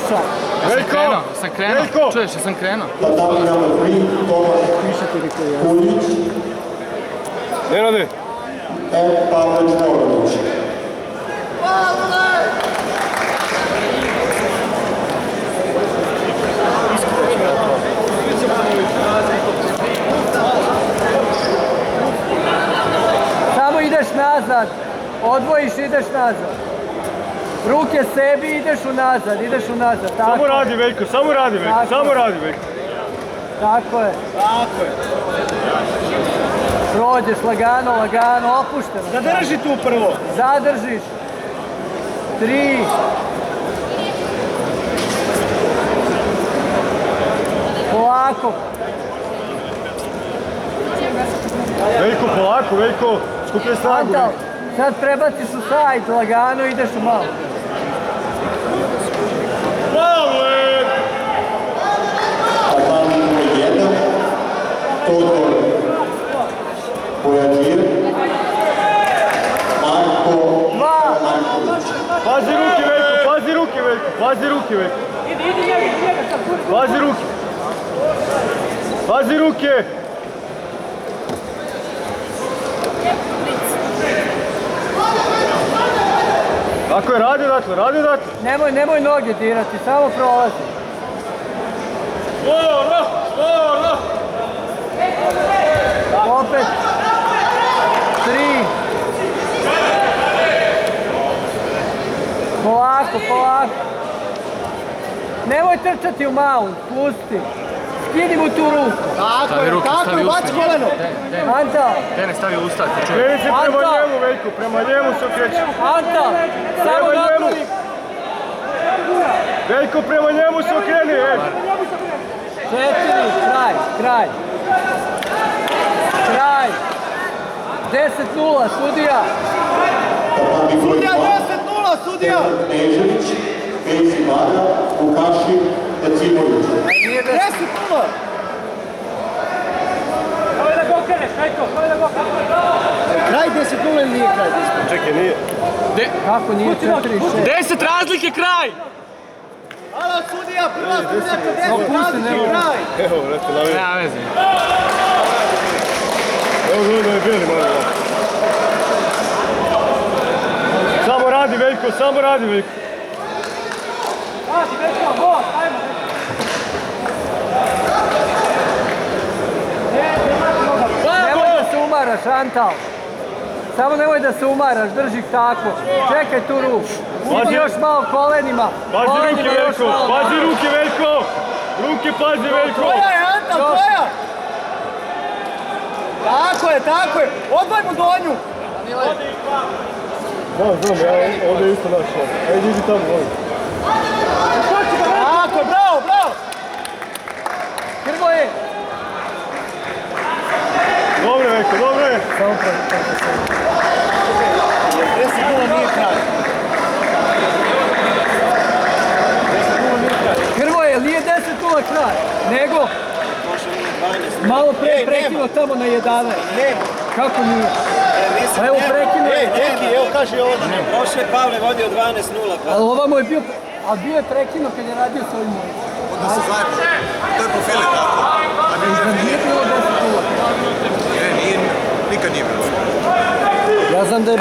sluša. Sam krenuo. Čuješ, sam krenuo. Više ti rekao ja. Nenade. Samo ideš nazad. Odvojiš, ideš nazad. Ruke sebi, ideš unazad. Samo radi, Veljko, samo radi, Veljko. Tako je. Prođeš lagano, opušteno. Zadrži tu prvo. Zadržiš. 3. Polako. Veljko, polako, Veljko. Skupljaj snagu. Antal, sad prebaciš u sajd, lagano ideš u malo. Pavle! Todor Bojađir, Marko Marković. Pazi ruke, Veljko. Pazi ruke. Tako je, radi odatle. Nemoj noge dirati, samo prolazi. Sporo! Opet. 3. Polako. Nemoj trčati u maun, pusti. Skini mu tu ruku. Tako je, baci koleno. Antal. Dene stavi usta, ti čuje. Kreni se prema njemu, Veljko, prema njemu se okreće. Antal, samo napravi. Veljko, prema njemu se okreni, 4, kraj. 10-0, sudija. Sudija 10-0, sudija. Nežević, Bejzi Mara, Vukašin, Jacimović. 10-0. Kraj 10-0 ili nije kraj 10-0? Čekaj, nije. Kako nije 4-6? 10 razlike, kraj! Halo, sudija, prva sudija, 10 razlike, kraj. Evo, vrati, na Nema veze. Evo gledaj je bili, malo. Samo radi, Veljko. Nemoj da se umaraš, Antal. Samo nemoj da se umaraš, drži tako. Čekaj tu ruku. Udi još malo kolenima. Pazi ruke, Veljko. Tvoja je, Antal, tvoja. Tako je. Odvaj mu donju. Znam, ja ovdje isto našao. Ajde, idi tamo, ovdje. Tako, bravo. Hrvoje. Dobro, Veljko, dobro je. 10-0 nije kraj. Hrvoje, nije 10-0 kraj, nego malo pre prekinuo tamo na 11. Nema. Kako nije? Pa evo prekinuo. Neki, evo kaže ovo. Prošle Pavle vodio 12-0. Ali ovamo je bio, a bio je prekinuo kad je radio s ovim mojim. Onda se zajedno. To je profili tako. Nije bilo 10-0. Nikad nije bilo. Ja znam da je